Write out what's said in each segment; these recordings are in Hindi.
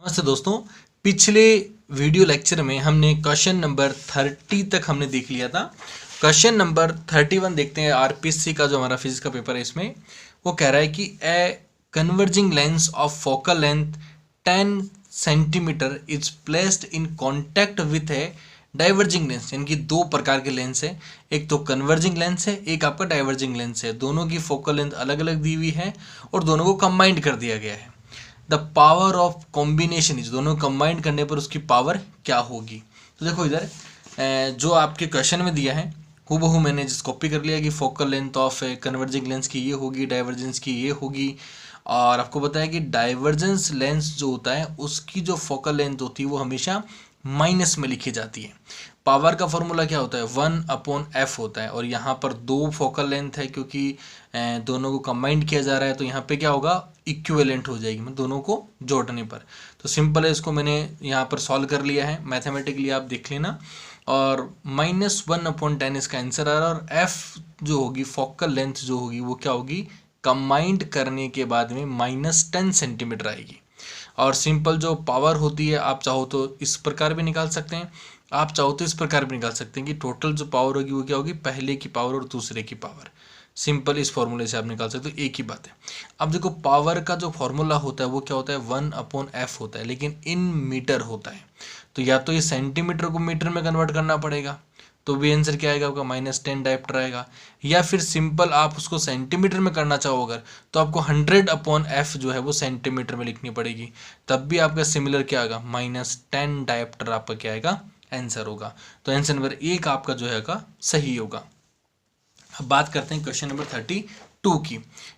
नमस्ते दोस्तों। पिछले वीडियो लेक्चर में हमने क्वेश्चन नंबर 30 तक हमने देख लिया था। क्वेश्चन नंबर 31 देखते हैं। आरपीसी का जो हमारा फिजिक्स का पेपर है इसमें वो कह रहा है कि a converging lens of focal length 10 centimetre is placed in contact with A diverging lens. यानी कि दो प्रकार के लेंस है, एक तो कन्वर्जिंग लेंस है, एक आपका डाइवर्जिंग लेंस है। दोनों की फोकल लेंथ अलग अलग दी हुई है और दोनों को कंबाइंड कर दिया गया है। The power of combination is, दोनों कंबाइंड करने पर उसकी पावर क्या होगी। तो देखो इधर जो आपके क्वेश्चन में दिया है हूबहू मैंने जिस कॉपी कर लिया कि focal length of converging lens की ये होगी, डाइवर्जेंस की ये होगी। और आपको बताया कि डाइवर्जेंस लेंस जो होता है उसकी जो फोकल लेंथ होती है वो हमेशा माइनस में लिखी जाती है। पावर का फॉर्मूला क्या होता है, 1/f होता है। और यहाँ पर दो फोकल लेंथ है क्योंकि दोनों को कंबाइंड किया जा रहा है, तो यहाँ पे क्या होगा, इक्विवेलेंट हो जाएगी, मतलब दोनों को जोड़ने पर। तो सिंपल है, इसको मैंने यहाँ पर सॉल्व कर लिया है मैथमेटिकली, आप देख लेना। और -1/10 इसका आंसर आ रहा है। और f जो होगी, फोकल लेंथ जो होगी वो क्या होगी, कंबाइंड करने के बाद में -10 सेंटीमीटर आएगी। और सिंपल जो पावर होती है, आप चाहो तो इस प्रकार भी निकाल सकते हैं, आप चाहो तो इस प्रकार भी निकाल सकते हैं कि टोटल जो पावर होगी वो क्या होगी, पहले की पावर और दूसरे की पावर। सिंपल इस फॉर्मूले से आप निकाल सकते हो, एक ही बात है। अब देखो पावर का जो फॉर्मूला होता है वो क्या होता है, 1/f होता है, लेकिन इन मीटर होता है। तो या तो ये सेंटीमीटर को मीटर में कन्वर्ट करना पड़ेगा, तो भी आंसर क्या आएगा आपका -10 डायप्टर आएगा। या फिर सिंपल आप उसको सेंटीमीटर में करना चाहो अगर, तो आपको 100/f जो है वो सेंटीमीटर में लिखनी पड़ेगी, तब भी आपका सिमिलर क्या आएगा, -10 डायप्टर आपका क्या आएगा, आंसर होगा। तो आंसर नंबर 1 आपका जो है का सही होगा। अब बात करते हैं क्वेश्चन नंबर 32 की।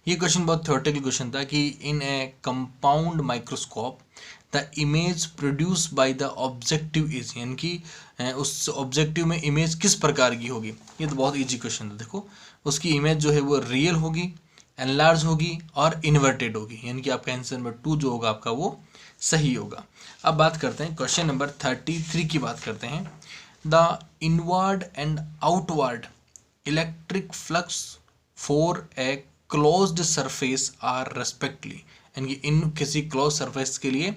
ये क्वेश्चन बहुत थ्योरेटिकल क्वेश्चन था कि in a compound microscope the image produce by the objective is, यानी कि उस ऑब्जेक्टिव में इमेज किस प्रकार की होगी। ये तो बहुत इजी क्वेश्चन था। देखो उसकी इमेज जो है वो रियल होगी, एनलार्ज होगी और इन्वर्टेड होगी, यानी कि आपका आंसर नंबर 2 जो होगा आपका वो सही होगा। अब बात करते हैं क्वेश्चन नंबर 33 की बात करते हैं। The inward and outward electric flux for a closed surface are respectively, यानी कि इन किसी क्लोज सरफेस के लिए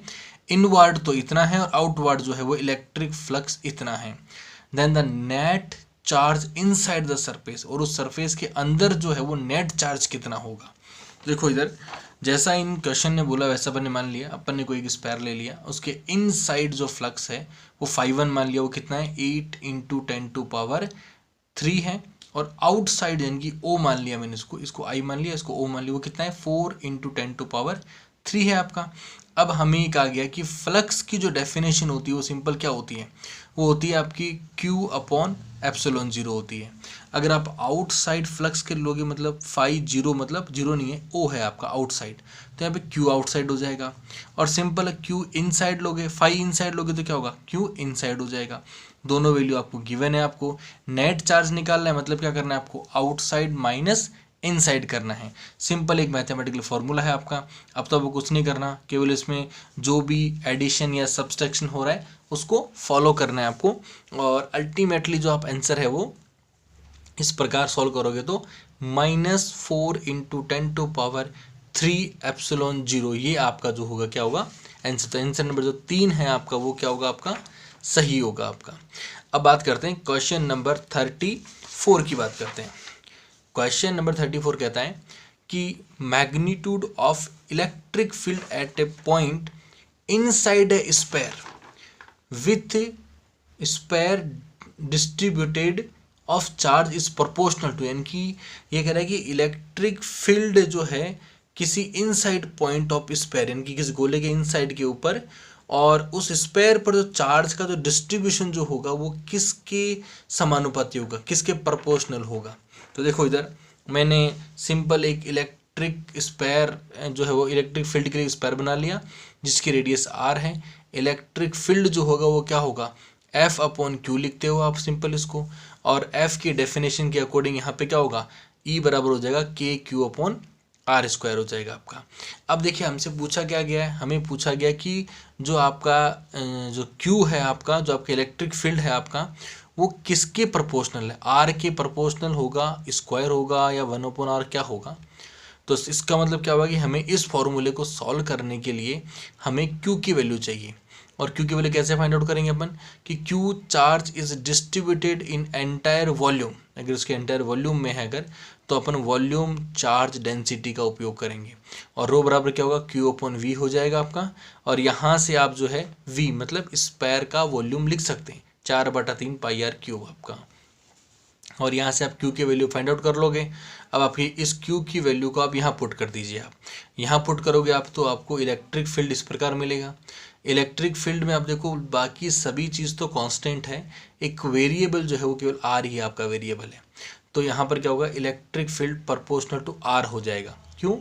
इनवर्ड तो इतना है और आउटवर्ड जो है वो इलेक्ट्रिक फ्लक्स इतना है। Then the net charge inside the surface, और उस सरफेस के अंदर जो है वो नेट चार्ज कितना होगा। देखो इधर जैसा इन क्वेश्चन ने बोला वैसा अपन ने मान लिया, अपन ने कोई एक स्पेयर ले लिया, उसके इनसाइड जो फ्लक्स है वो φ1 मान लिया, वो कितना है 8 × 10⁻³ है। और आउटसाइड यानी कि O मान लिया मैंने, इसको I मान लिया, इसको O मान लिया, वो कितना है 4 × 10⁻³ है आपका। अब हमें कहा गया कि फ्लक्स की जो डेफिनेशन होती है वो सिंपल क्या होती है, वो होती है आपकी Q/ε0 होती है। अगर आप आउटसाइड फ्लक्स के लोगे, मतलब φ0 मतलब जीरो नहीं है, O है आपका आउटसाइड, तो यहाँ पे Q आउटसाइड हो जाएगा। और सिंपल है Q इनसाइड लोगे, φ इनसाइड लोगे तो क्या होगा, Q इनसाइड हो जाएगा। दोनों वैल्यू आपको गिवन है। आपको नेट चार्ज निकालना है, मतलब क्या करना है आपको, आउटसाइड माइनस इनसाइड करना है। सिंपल एक मैथमेटिकल फॉर्मूला है आपका। अब तो आपको कुछ नहीं करना, केवल इसमें जो भी एडिशन या सब्सट्रैक्शन हो रहा है उसको फॉलो करना है आपको। और अल्टीमेटली जो आप आंसर है वो इस प्रकार सॉल्व करोगे तो -4 × 10⁻³ ये आपका जो होगा क्या होगा आंसर। तो आंसर नंबर जो 3 है आपका वो क्या होगा, आपका सही होगा आपका। अब बात करते हैं क्वेश्चन नंबर 34 की बात करते हैं। क्वेश्चन नंबर 34 कहता है कि magnitude of electric field at a point inside a sphere with sphere distributed of charge is proportional to, यानी कि ये कह रहा है कि इलेक्ट्रिक फील्ड जो है किसी इनसाइड पॉइंट ऑफ स्पेयर, यानी कि किसी गोले के इनसाइड के ऊपर, और उस स्पेयर पर जो चार्ज का जो डिस्ट्रीब्यूशन जो होगा वो किसके समानुपाती होगा, किसके प्रोपोर्शनल होगा। तो देखो इधर मैंने सिंपल एक इलेक्ट्रिक स्पेयर जो है वो इलेक्ट्रिक फील्ड के लिए स्पेयर बना लिया जिसकी रेडियस r है। इलेक्ट्रिक फील्ड जो होगा वो क्या होगा, F/Q लिखते हो आप सिंपल इसको, और F की डेफिनेशन के अकॉर्डिंग यहाँ पे क्या होगा, E बराबर हो जाएगा KQ/R² हो जाएगा आपका। अब देखिए हमसे पूछा क्या गया है, हमें पूछा गया कि जो आपका जो Q है आपका, जो आपका इलेक्ट्रिक फील्ड है आपका, वो किसके प्रोपोर्शनल है, R के प्रोपोर्शनल होगा, स्क्वायर होगा, या 1/R क्या होगा। तो इसका मतलब क्या होगा कि हमें इस फॉर्मूले को सॉल्व करने के लिए हमें Q की वैल्यू चाहिए। और Q की वैल्यू कैसे फाइंड आउट करेंगे अपन कि Q charge is distributed in entire volume, अगर उसके एंटायर वॉल्यूम में है अगर, तो अपन वॉल्यूम चार्ज डेंसिटी का उपयोग करेंगे। और रो बराबर क्या होगा, Q अपॉन V हो जाएगा आपका। और यहाँ से आप जो है V मतलब स्पेयर का वॉल्यूम लिख सकते हैं, 4/3 पाई आर क्यूब आपका। और यहाँ से आप Q की वैल्यू फाइंड आउट कर लोगे। अब आप इस Q की वैल्यू को आप यहाँ पुट कर दीजिए। आप यहाँ पुट करोगे आप तो आपको इलेक्ट्रिक फील्ड इस प्रकार मिलेगा। इलेक्ट्रिक फील्ड में आप देखो बाकी सभी चीज़ तो कांस्टेंट है, एक वेरिएबल जो है वो केवल आर ही आपका वेरिएबल है। तो यहाँ पर क्या होगा, electric field proportional to R हो जाएगा। क्यों?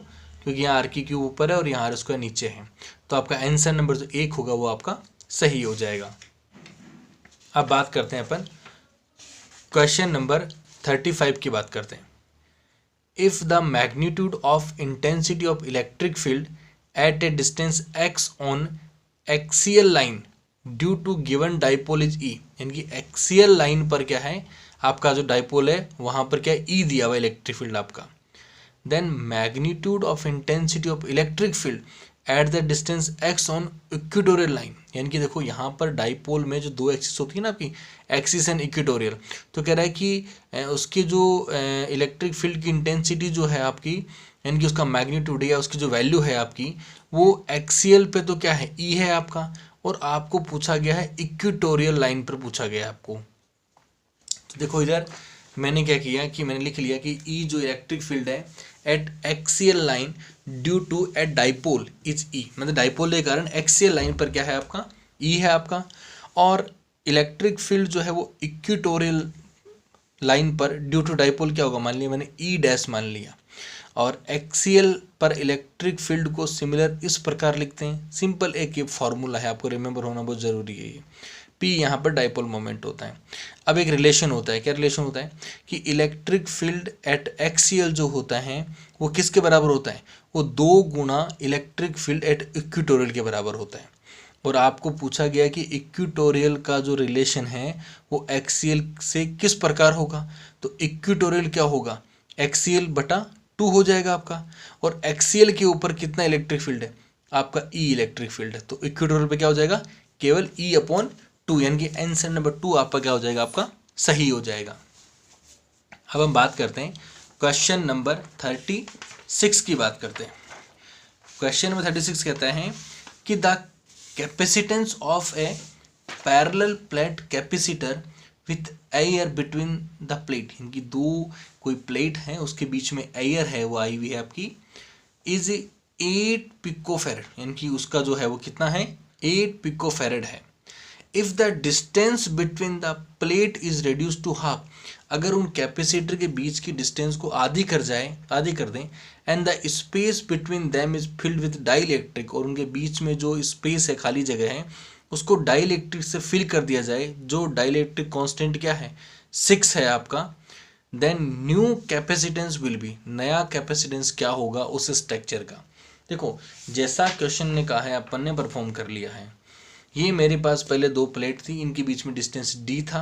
क्योंकि यहाँ आर की क्यूब ऊपर है और यहाँ आर स्क्वायर नीचे है। तो आपका आंसर नंबर जो 1 होगा वो आपका सही हो जाएगा। अब बात करते हैं अपन क्वेश्चन नंबर 35 की बात करते हैं। If the magnitude of intensity of electric field at a distance x on axial line due to given dipole is E, यानी कि एक्सियल लाइन पर क्या है आपका जो डाइपोल है वहां पर क्या है E दिया हुआ इलेक्ट्रिक फील्ड आपका। Then magnitude of intensity of electric field at the distance x on equatorial line, यानी कि देखो यहाँ पर डाइपोल में जो दो एक्सिस होती है ना आपकी, एक्सिस एंड इक्वेटोरियल, तो कह रहा है कि उसकी जो इलेक्ट्रिक फील्ड की इंटेंसिटी जो है आपकी, यानी कि उसका मैग्नीट्यूड या उसकी जो वैल्यू है आपकी वो एक्सियल पे तो क्या है E है आपका, और आपको पूछा गया है इक्वेटोरियल लाइन पर पूछा गया है आपको। तो देखो इधर मैंने क्या किया कि मैंने लिख लिया कि E जो इलेक्ट्रिक फील्ड है at axial line due to at dipole is E, मतलब डाइपोल के कारण एक्सियल लाइन पर क्या है आपका E है आपका। और इलेक्ट्रिक फील्ड जो है वो इक्वेटोरियल लाइन पर ड्यू टू डाइपोल क्या होगा, मान लिया मैंने E डैश मान लिया। और एक्सियल पर इलेक्ट्रिक फील्ड को सिमिलर इस प्रकार लिखते हैं, सिंपल एक ये फॉर्मूला है, आपको रिमेंबर होना बहुत ज़रूरी है ये। P यहाँ पर डाइपोल मोमेंट होता है। अब एक रिलेशन होता है, क्या रिलेशन होता है कि इलेक्ट्रिक फील्ड एट एक्सियल जो होता है वो किसके बराबर होता है, वो 2 गुना इलेक्ट्रिक फील्ड एट इक्वेटोरियल के बराबर होता है। और आपको पूछा गया कि इक्वेटोरियल का जो रिलेशन है वो एक्सियल से किस प्रकार होगा, तो इक्वेटोरियल क्या होगा, एक्सियल बटा 2 हो जाएगा आपका। और एक्सियल के ऊपर कितना इलेक्ट्रिक फील्ड है आपका E इलेक्ट्रिक फील्ड है, तो इक्वेटोरियल पे क्या हो जाएगा केवल E अपॉन 2, यानी कि आंसर नंबर 2 आपका क्या हो जाएगा, आपका सही हो जाएगा। अब हम बात करते हैं क्वेश्चन नंबर 36 की बात करते हैं। क्वेश्चन नंबर 36 कहता है कि the capacitance of A parallel plate capacitor with air between the plate, यानी दो कोई प्लेट है उसके बीच में एयर है वो आई हुई है आपकी, इज 8 पिकोफेरेड, यानी कि उसका जो है वो कितना है 8 पिकोफेरेड है। If the distance between the plate is reduce to half, अगर उन कैपेसिटर के बीच की डिस्टेंस को आधी कर दें, and the space between them is filled with dielectric, और उनके बीच में जो स्पेस है खाली जगह है उसको डाइलेक्ट्रिक से फिल कर दिया जाए, जो डाइलेक्ट्रिक कांस्टेंट क्या है 6 है आपका, then new capacitance will be, नया कैपेसिटेंस क्या होगा उस स्ट्रक्चर का। देखो जैसा क्वेश्चन ने कहा है अपन ने परफॉर्म कर लिया है। ये मेरे पास पहले 2 प्लेट थी, इनके बीच में डिस्टेंस D था,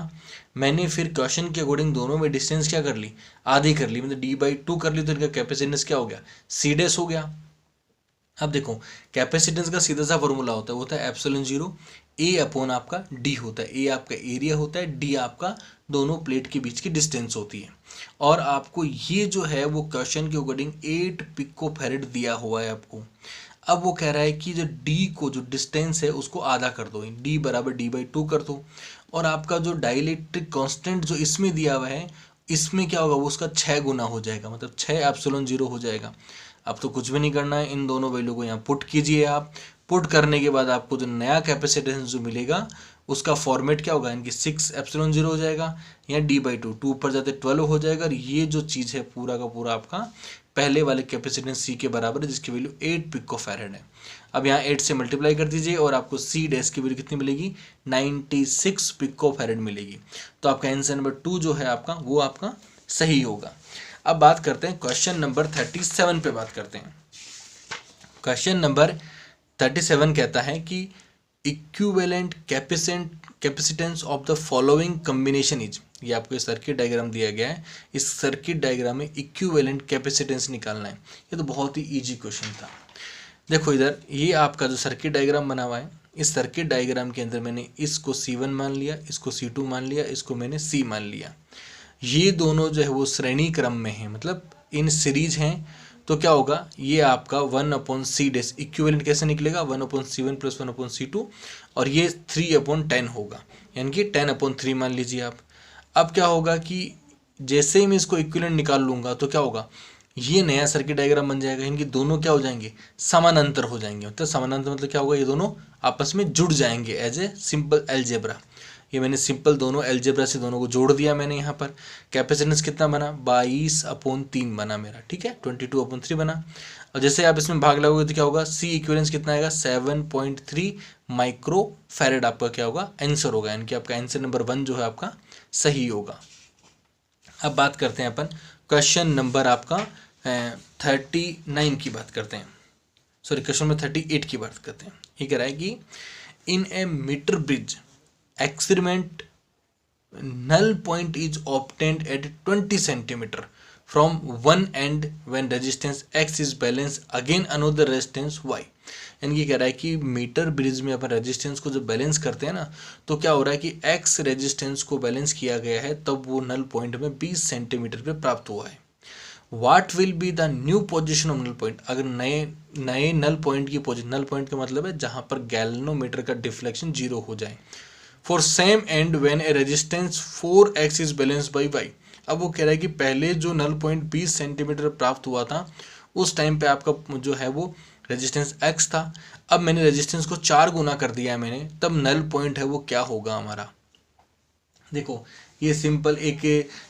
मैंने फिर क्वेश्चन के अकॉर्डिंग दोनों में डिस्टेंस क्या कर ली, आधी कर ली, मतलब D/2 कर ली, तो इनका कैपेसिटेंस क्या हो गया C डैश हो गया। अब देखो कैपेसिटेंस का सीधा सा फॉर्मूला होता है एप्सिलॉन 0 A अपॉन आपका D होता है, A आपका एरिया होता है, D आपका दोनों प्लेट के बीच की डिस्टेंस होती है। और आपको ये जो है वो क्वेश्चन के अकॉर्डिंग 8 पिकोफैरेड दिया हुआ है आपको। अब वो कह रहा है कि जो D को जो डिस्टेंस है उसको आधा कर दो, D बराबर D/2 कर दो, और आपका जो डाइलेक्ट्रिक कांस्टेंट जो इसमें दिया हुआ है इसमें क्या होगा वो उसका 6 गुना हो जाएगा, मतलब 6 एप्सिलॉन 0 हो जाएगा। अब तो कुछ भी नहीं करना है, इन दोनों वैल्यू को यहाँ पुट कीजिए आप। पुट करने के बाद आपको जो नया कैपेसिटेंस जो मिलेगा उसका फॉर्मेट क्या होगा, इनकी 6 एप्सिलॉन 0 हो जाएगा, या D/2, 2 ऊपर जाते 12 हो जाएगा। और ये जो चीज़ है पूरा का पूरा आपका पहले वाले कैपेसिटेंस C के बराबर है, जिसकी वैल्यू 8 पिकोफैरेड है। अब यहाँ 8 से मल्टीप्लाई कर दीजिए और आपको C डैश की वैल्यू कितनी मिलेगी 96 पिकोफैरेड मिलेगी। तो आपका आंसर नंबर 2 जो है आपका वो आपका सही होगा। अब बात करते हैं क्वेश्चन नंबर 37 पे बात करते हैं। क्वेश्चन नंबर 37 कहता है कि equivalent capacitance of the following combination is, ये आपको सर्किट डायग्राम दिया गया है, इस सर्किट डायग्राम में इक्विवेलेंट कैपेसिटेंस निकालना है। ये तो बहुत ही इजी क्वेश्चन था। देखो इधर ये आपका जो सर्किट डायग्राम बना हुआ है, इस सर्किट डायग्राम के अंदर मैंने इसको C1 मान लिया, इसको C2 मान लिया, इसको मैंने C मान लिया। ये दोनों जो है वो श्रेणी क्रम में है, मतलब इन सीरीज हैं। तो क्या होगा, ये आपका 1/c डैश इक्विवेलेंट कैसे निकलेगा, 1/c1 प्लस 1/c2, और ये 3/10 होगा, यानी कि 10/3 मान लीजिए आप। अब क्या होगा कि जैसे ही मैं इसको इक्विवेलेंट निकाल लूँगा तो क्या होगा, ये नया सर्किट डायग्राम बन जाएगा, इनके दोनों क्या हो जाएंगे, समानांतर हो जाएंगे। मतलब समानांतर मतलब क्या होगा, ये दोनों आपस में जुड़ जाएंगे एज ए सिंपल एलजेब्रा। ये मैंने सिंपल दोनों एलजेब्रा से दोनों को जोड़ दिया मैंने यहाँ पर। कैपेसिटेंस कितना बना, 22/3 बना मेरा, ठीक है, 22/3 बना। और जैसे आप इसमें भाग लगाओगे तो क्या होगा, सी इक्विवेलेंस कितना आएगा, 7.3 माइक्रो फैरेड आपका क्या होगा, आंसर होगा, यानी कि आपका आंसर नंबर 1 जो है आपका सही होगा। अब बात करते हैं अपन क्वेश्चन नंबर आपका 39 की बात करते हैं, सॉरी क्वेश्चन नंबर 38 की बात करते हैं। ये कह रहा है कि in a metre bridge experiment null point is obtained at 20 centimeter from one end when resistance x is balanced again another resistance y। यानी कि कह रहा है कि मीटर ब्रिज में अपन रेजिस्टेंस को जब बैलेंस करते हैं ना, तो क्या हो रहा है कि x रेजिस्टेंस को बैलेंस किया गया है, तब वो नल पॉइंट में 20 सेंटीमीटर पे प्राप्त हुआ है। What will be the new position of null point, अगर नए नल पॉइंट की पोजिशन, नल पॉइंट का मतलब है जहां पर गैल्वेनोमीटर का डिफ्लेक्शन 0 हो जाए, for same and when A resistance 4x is balance by y। अब वो कह रहा है कि पहले जो नल पॉइंट 20 सेंटीमीटर प्राप्त हुआ था, उस टाइम पे आपका जो है वो रेजिस्टेंस x था। अब मैंने रेजिस्टेंस को 4 गुना कर दिया है मैंने, तब नल पॉइंट है वो क्या होगा हमारा। देखो ये सिंपल एक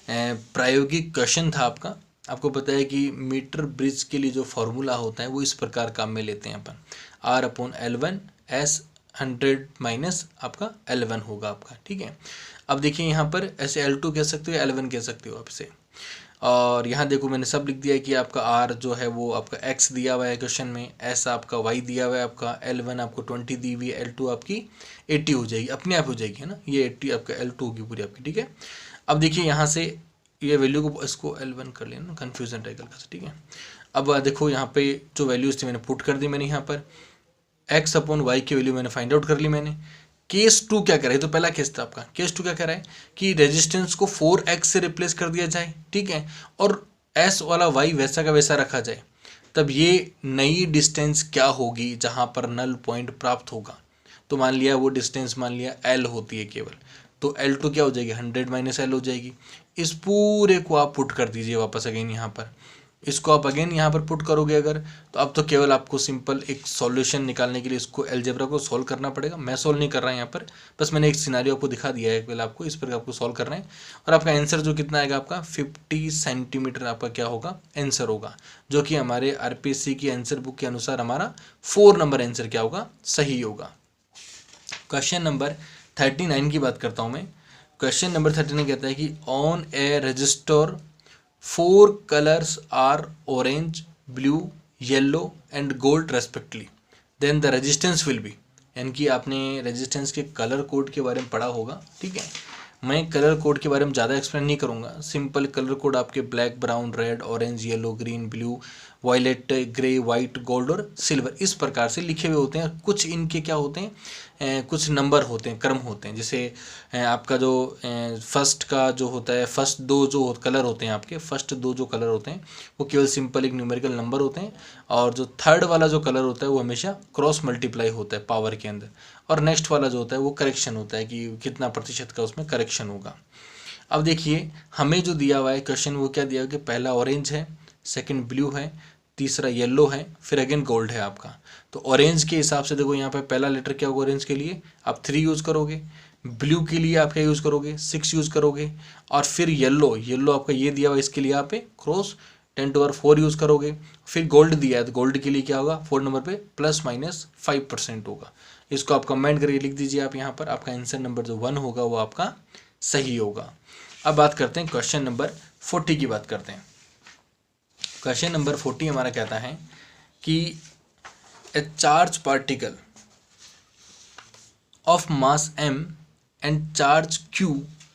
प्रायोगिक क्वेश्चन था आपका। आपको पता है कि मीटर ब्रिज के लिए जो फॉर्मूला होता है वो इस प्रकार काम में लेते हैं अपन, R/L1 S 100 माइनस आपका L1 होगा आपका, ठीक है। अब देखिए यहाँ पर ऐसे L2 कह सकते हो, L1 कह सकते हो आप इसे। और यहाँ देखो मैंने सब लिख दिया है कि आपका R जो है वो आपका X दिया हुआ है क्वेश्चन में, S आपका Y दिया हुआ है आपका, L1 आपको 20 दी हुई है, L2 आपकी 80 हो जाएगी, अपने आप हो जाएगी, है ना, ये 80 आपका L2 होगी पूरी आपकी, ठीक है। अब देखिए यहाँ से ये वैल्यू को इसको L1 कर लेना, कन्फ्यूजन रहेगा हल्का सा, ठीक है। अब देखो यहाँ पे जो वैल्यूज थी मैंने पुट कर दी मैंने यहाँ पर, x/y की वैल्यू मैंने फाइंड आउट कर ली मैंने। केस 2 क्या कह रहा है, तो पहला केस था आपका, केस 2 क्या कह रहा है कि रेजिस्टेंस को 4x से रिप्लेस कर दिया जाए, ठीक है, और s वाला y वैसा का वैसा रखा जाए, तब ये नई डिस्टेंस क्या होगी जहां पर नल पॉइंट प्राप्त होगा। तो मान लिया वो डिस्टेंस मान लिया L होती है केवल, तो L2 क्या हो जाएगी, 100 माइनस L हो जाएगी। इस पूरे को आप पुट कर दीजिए वापस अगेन यहाँ पर, इसको आप अगेन यहाँ पर पुट करोगे अगर, तो अब तो केवल आपको सिंपल एक सॉल्यूशन निकालने के लिए इसको अलजेब्रा को सॉल्व करना पड़ेगा। मैं सॉल्व नहीं कर रहा यहाँ पर, बस मैंने एक सिनारियो आपको दिखा दिया है, पहले आपको इस पर आपको सॉल्व करना है। और आपका आंसर जो कितना आएगा आपका 50 सेंटीमीटर आपका क्या होगा आंसर होगा, जो कि हमारे RPSC की आंसर बुक के अनुसार हमारा 4 नंबर आंसर क्या होगा, सही होगा। क्वेश्चन नंबर 39 की बात करता हूँ मैं। क्वेश्चन नंबर 39 कहता है कि on A register 4 colors are orange, blue, yellow and gold respectively, then the resistance will be, यानी कि आपने रेजिस्टेंस के कलर कोड के बारे में पढ़ा होगा, ठीक है। मैं कलर कोड के बारे में ज़्यादा एक्सप्लेन नहीं करूँगा, सिंपल कलर कोड आपके black, brown, red, orange, yellow, green, blue, violet, grey, white, gold और सिल्वर, इस प्रकार से लिखे हुए होते हैं। कुछ इनके क्या होते हैं, कुछ नंबर होते हैं, क्रम होते हैं। जैसे आपका जो फर्स्ट का जो होता है, फर्स्ट दो जो कलर होते हैं आपके, फर्स्ट दो जो कलर होते हैं वो केवल सिंपल एक न्यूमेरिकल नंबर होते हैं, और जो थर्ड वाला जो कलर होता है वो हमेशा क्रॉस मल्टीप्लाई होता है पावर के अंदर, और नेक्स्ट वाला जो होता है वो करेक्शन होता है कि कितना प्रतिशत का उसमें करेक्शन होगा। अब देखिए हमें जो दिया हुआ है क्वेश्चन, वो क्या दिया हुआ है कि पहला ऑरेंज है, सेकंड ब्लू है, तीसरा येलो है, फिर अगेन गोल्ड है आपका। तो ऑरेंज के हिसाब से देखो यहाँ पे पहला लेटर क्या होगा ऑरेंज के लिए, आप 3 यूज़ करोगे, ब्लू के लिए आप क्या यूज़ करोगे 6 यूज़ करोगे, और फिर येलो आपका ये दिया हुआ इसके लिए आप क्रॉस 10⁴ यूज़ करोगे। फिर गोल्ड दिया है तो गोल्ड के लिए क्या होगा 4 नंबर पे ±5% होगा। इसको आप कमेंट करके लिख दीजिए आप यहाँ पर, आपका आंसर नंबर जो 1 होगा वो आपका सही होगा। अब बात करते हैं क्वेश्चन नंबर 40 की बात करते हैं। क्वेश्चन नंबर 40 हमारा कहता है कि ए charge particle of mass m and charge q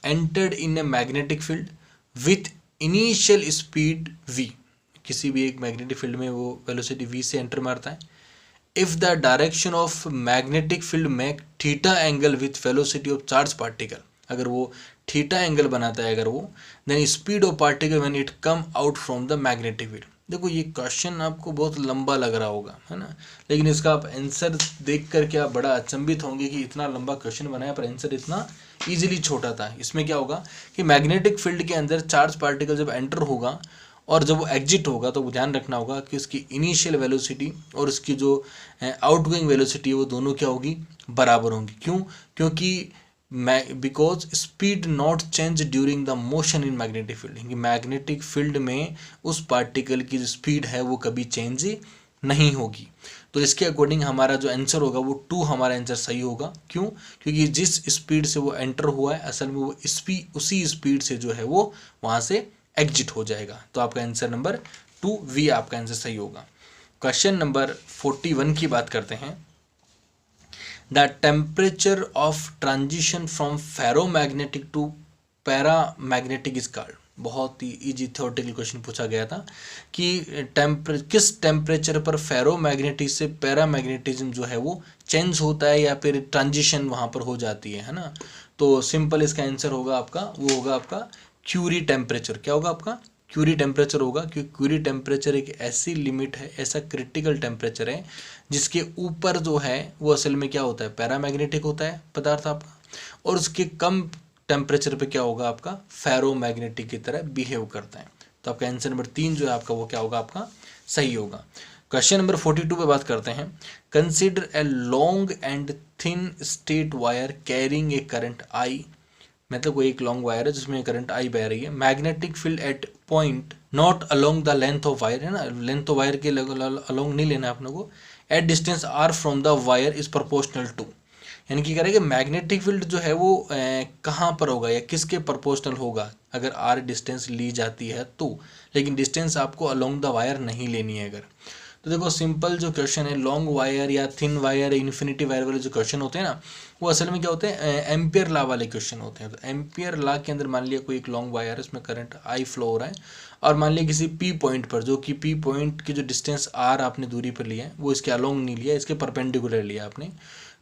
entered in a magnetic field with initial speed v, किसी भी एक मैग्नेटिक फील्ड में वो वेलोसिटी v से एंटर मारता है। If the direction of magnetic field make theta angle with velocity of charge particle, अगर वो थीटा एंगल बनाता है अगर वो, then speed of particle when it come out from the magnetic field. देखो ये क्वेश्चन आपको बहुत लंबा लग रहा होगा, है ना, लेकिन इसका आप आंसर देख करके आप बड़ा अचंभित होंगे कि इतना लंबा क्वेश्चन बनाया पर आंसर इतना इजीली छोटा था। इसमें क्या होगा कि मैग्नेटिक फील्ड के अंदर चार्ज पार्टिकल जब एंटर होगा और जब वो एग्जिट होगा तो ध्यान रखना होगा कि उसकी इनिशियल वेलोसिटी और उसकी जो आउटगोइंग वेलोसिटी है वो दोनों क्या होगी, बराबर होंगी। क्यों? क्योंकि because speed not change during the motion in magnetic field, magnetic field में उस पार्टिकल की जो स्पीड है वो कभी चेंज नहीं होगी। तो इसके अकॉर्डिंग हमारा जो आंसर होगा वो 2 हमारा आंसर सही होगा। क्यों? क्योंकि जिस स्पीड से वो एंटर हुआ है असल में वो उसी स्पीड से जो है वो वहाँ से एग्जिट हो जाएगा। तो आपका आंसर नंबर 2 आपका आंसर सही होगा। क्वेश्चन नंबर 41 की बात करते हैं। The temperature of transition from ferromagnetic to paramagnetic is called. बहुत ही इजी थ्योरेटिकल क्वेश्चन पूछा गया था कि किस टेम्परेचर पर फेरोमैग्नेटिक से पैरामैग्नेटिज्म जो है वो चेंज होता है या फिर ट्रांजिशन वहाँ पर हो जाती है ना। तो सिंपल इसका आंसर होगा आपका, वो होगा आपका क्यूरी टेम्परेचर। क्या होगा आपका? क्यूरी टेम्परेचर होगा, क्योंकि क्यूरी टेम्परेचर एक ऐसी लिमिट है, ऐसा क्रिटिकल टेम्परेचर है जिसके ऊपर जो है वो असल में क्या होता है, पैरामैग्नेटिक होता है पदार्थ आपका, और उसके कम टेम्परेचर पे क्या होगा आपका, फेरोमैग्नेटिक की तरह बिहेव करता है। तो आपका आंसर नंबर 3 जो है आपका वो क्या होगा, आपका सही होगा। क्वेश्चन नंबर 42 पे बात करते हैं। Consider a long and thin straight wire carrying a current I, मतलब कोई एक लॉन्ग वायर है जिसमें करंट आई बह रही है। Magnetic field at point not along the length of wire, है ना, लेंथ ऑफ वायर के अलोंग नहीं लेना है अपने को। At distance R from the wire is proportional to, यानी कि कह रहे हैं कि मैग्नेटिक फील्ड जो है वो कहाँ पर होगा या किसके प्रोपोर्शनल होगा अगर आर डिस्टेंस ली जाती है तो, लेकिन डिस्टेंस आपको अलोंग द वायर नहीं लेनी है अगर। तो देखो सिंपल जो क्वेश्चन है, लॉन्ग वायर या थिन वायर, इन्फिनिटी वायर वाले जो क्वेश्चन होते हैं ना, वो असल में क्या होते हैं, एम्पियर लॉ वाले क्वेश्चन होते हैं। तो एम्पियर लॉ के अंदर मान लिया कोई एक लॉन्ग वायर है, उसमें करंट आई फ्लो हो रहा है, और मान लिया किसी पी पॉइंट पर, जो कि पी पॉइंट की जो डिस्टेंस आर आपने दूरी पर लिया है वो इसके अलोंग नहीं लिया, इसके परपेंडिकुलर लिया आपने,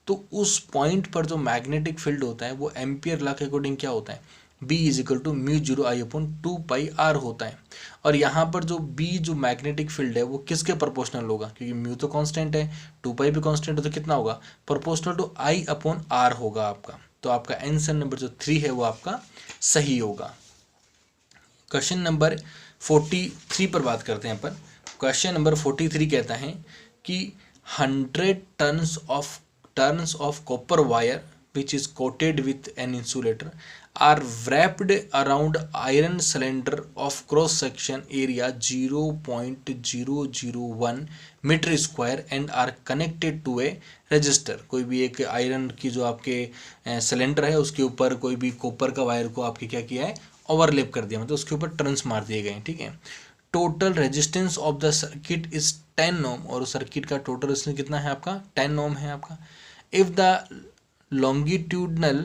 तो उस पॉइंट पर जो मैग्नेटिक फील्ड होता है वो एम्पियर लॉ के अकॉर्डिंग क्या होता है, B equal to mu 0 I upon 2 pi R होता है। और यहाँ पर जो B जो मैग्नेटिक फील्ड है वो किसके प्रोपोर्शनल होगा, क्योंकि म्यू तो कांस्टेंट है, 2 पाई भी कांस्टेंट है, तो कितना होगा, proportional to I upon R होगा आपका। तो आपका आंसर नंबर जो 3 है वो आपका सही होगा। क्वेश्चन नंबर 43 पर बात करते हैं अपन। क्वेश्चन नंबर 43 कहता है कि 100 turns of copper wire which is coated with an insulator are wrapped around iron cylinder of cross section area 0.001 metre square and are connected to a resistor। कोई भी एक आयरन की जो आपके सिलेंडर है उसके ऊपर कोई भी कॉपर का वायर को आपके क्या किया है, ओवरलैप कर दिया, मतलब उसके ऊपर टर्न्स मार दिए गए, ठीक है। Total resistance of the circuit is 10 ओम, और सर्किट का टोटल रेजिस्टेंस कितना है आपका, 10 ओम है आपका। If the longitudinal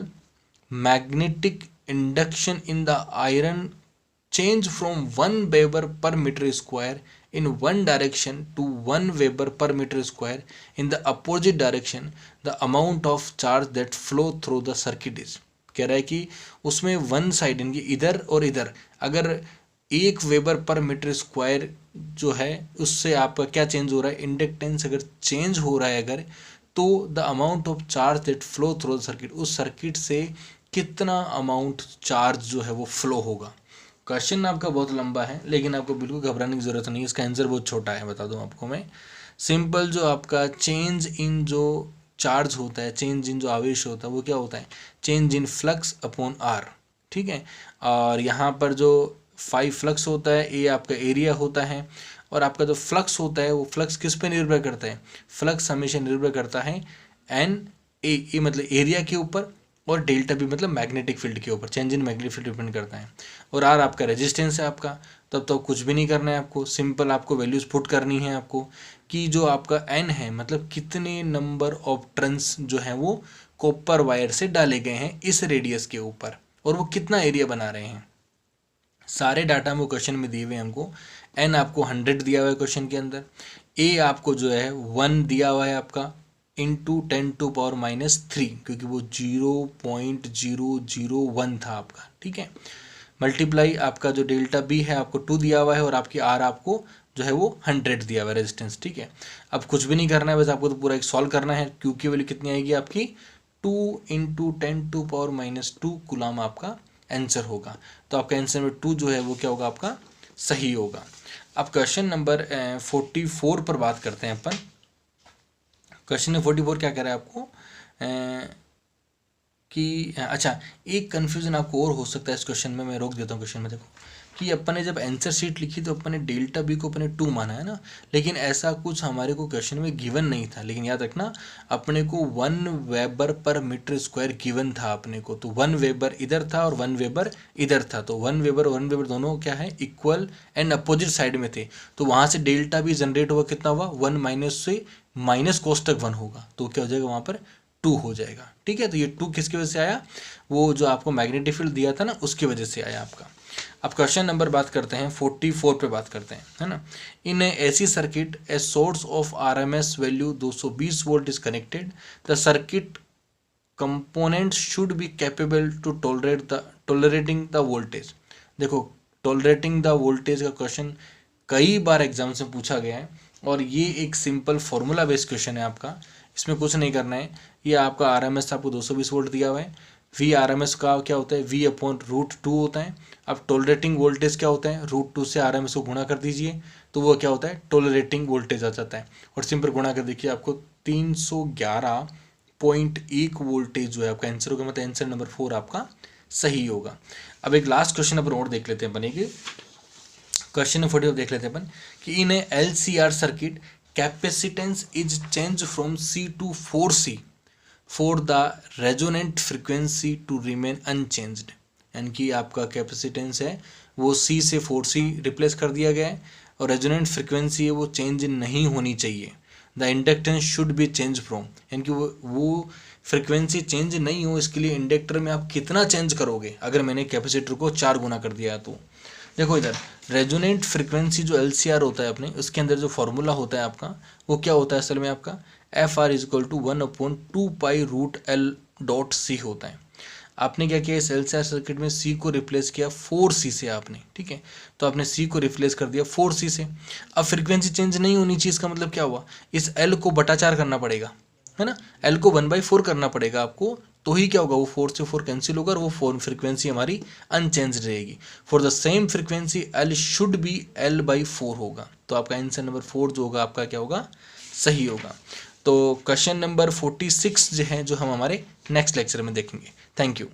magnetic induction in the iron change from 1 Weber per meter square in one direction to 1 Weber per meter square in the opposite direction, the amount of charge that flow through the circuit is। कह रहा है कि उसमें वन साइड इनकी इधर और इधर अगर 1 वेबर पर मीटर स्क्वायर जो है उससे आपका क्या चेंज हो रहा है, इंडक्टेंस अगर चेंज हो रहा है अगर, तो the amount of charge that flow through the circuit, उस सर्किट से कितना अमाउंट चार्ज जो है वो फ्लो होगा। क्वेश्चन आपका बहुत लंबा है लेकिन आपको बिल्कुल घबराने की जरूरत नहीं है, इसका आंसर बहुत छोटा है, बता दूं आपको मैं। सिंपल जो आपका चेंज इन जो चार्ज होता है, चेंज इन जो आवेश होता है वो क्या होता है, change in flux upon R, ठीक है। और यहाँ पर जो 5 फ्लक्स होता है, ए आपका एरिया होता है, और आपका जो फ्लक्स होता है वो फ्लक्स किस पे निर्भर करता है, फ्लक्स हमेशा निर्भर करता है एन ए मतलब एरिया के ऊपर, और डेल्टा भी मतलब मैग्नेटिक फील्ड के ऊपर, change in magnetic field depend करता है। और आर आपका रेजिस्टेंस है आपका, तब तो कुछ भी नहीं करना है आपको, सिंपल आपको वैल्यूज पुट करनी है आपको कि जो आपका एन है मतलब कितने नंबर ऑफ टर्न्स जो है वो कॉपर वायर से डाले गए हैं इस रेडियस के ऊपर, और वो कितना एरिया बना रहे हैं। सारे डाटा हमको क्वेश्चन में दिए हुए हैं। हमको एन आपको 100 दिया हुआ है क्वेश्चन के अंदर, ए आपको जो है 1 दिया हुआ है आपका इंटू 10⁻³ क्योंकि वो 0.001 था आपका, ठीक है। मल्टीप्लाई आपका जो डेल्टा बी है आपको 2 दिया हुआ है, और आपकी आर आपको जो है वो 100 दिया हुआ है रेजिस्टेंस, ठीक है। अब कुछ भी नहीं करना है, बस आपको तो पूरा एक सॉल्व करना है। क्यू की वैल्यू कितनी आएगी आपकी 2 इंटू 10⁻² कूलम आपका आंसर होगा। तो आपका आंसर में 2 जो है वो क्या होगा आपका सही होगा। अब क्वेश्चन नंबर 44 पर बात करते हैं अपन। क्वेश्चन नंबर 44 क्या कह रहा है आपको कि अच्छा, एक कन्फ्यूजन आपको और हो सकता है इस क्वेश्चन में, मैं रोक देता हूँ क्वेश्चन में। देखो कि अपन ने जब आंसर शीट लिखी तो अपन ने डेल्टा बी को अपने 2 माना है ना, लेकिन ऐसा कुछ हमारे को क्वेश्चन में गिवन नहीं था। लेकिन याद रखना अपने को 1 वेबर पर मीटर स्क्वायर गिवन था अपने को, तो 1 वेबर इधर था और 1 वेबर इधर था, तो 1 वेबर दोनों क्या है इक्वल एंड अपोजिट साइड में थे। तो वहाँ से डेल्टा बी जनरेट हुआ कितना हुआ 1 माइनस से माइनस कोष्टक 1 होगा, तो क्या हो जाएगा वहाँ पर 2 हो जाएगा, ठीक है। तो ये 2 किसकी वजह से आया, वो जो आपको मैग्नेटिक फील्ड दिया था ना उसकी वजह से आया आपका। अब क्वेश्चन नंबर बात करते हैं 44 पे बात करते हैं, है ना। In AC circuit a source of RMS value 220 volt is connected, the circuit component should be capable to tolerating the voltage. देखो टॉलरेटिंग द वोल्टेज का क्वेश्चन कई बार एग्जाम से पूछा गया है, और ये एक सिंपल फॉर्मूला बेस्ड क्वेश्चन है आपका। इसमें कुछ नहीं करना है, ये आपका आरएमएस आपको 220 वोल्ट दिया हुआ है, वी आरएमएस का क्या होता है V/√2 होता है। अब टॉलरेटिंग वोल्टेज क्या होता है √2 से आरएमएस को गुणा कर दीजिए, तो वो क्या होता है टॉलरेटिंग वोल्टेज आ जाता है, और सिंपल गुणा कर देखिए आपको 311.1 वोल्टेज जो है आपका आंसर होगा, मतलब आंसर नंबर 4 आपका सही होगा। अब एक लास्ट क्वेश्चन अपन और देख लेते हैं अपन, क्वेश्चन नंबर 40 देख लेते हैं अपन कि in a LCR circuit capacitance is change from C to 4C for the resonant frequency to remain unchanged. यानी कि आपका कैपेसिटेंस है वो C से 4C रिप्लेस कर दिया गया है, और रेजोनेंट फ्रिक्वेंसी है वो चेंज नहीं होनी चाहिए। The inductance should be change from, यानी कि वो फ्रिक्वेंसी चेंज नहीं हो, इसके लिए इंडक्टर में आप कितना चेंज करोगे। अगर मैंने कैपेसिटर को 4 गुना कर दिया तो देखो इधर रेजोनेंट फ्रिक्वेंसी जो LCR होता है अपने, उसके अंदर जो फॉर्मूला होता है आपका वो क्या होता है असल में आपका FR = 1/2π√L.C होता है। आपने क्या किया इस LCR सर्किट में C को रिप्लेस किया 4C से आपने, ठीक है। तो आपने C को रिप्लेस कर दिया 4C से। अब फ्रिक्वेंसी चेंज नहीं होनी चाहिए, इसका मतलब क्या हुआ इस L को बटा 4 करना पड़ेगा, है ना। L को 1/4 करना पड़ेगा आपको, तो ही क्या होगा वो 4 से 4 कैंसिल होगा और वो फ्रिक्वेंसी हमारी अनचेंज रहेगी। For the same frequency L should be L/4 होगा, तो आपका आंसर नंबर 4 जो होगा आपका क्या होगा सही होगा। तो क्वेश्चन नंबर 46 जो है जो हम हमारे नेक्स्ट लेक्चर में देखेंगे। Thank you.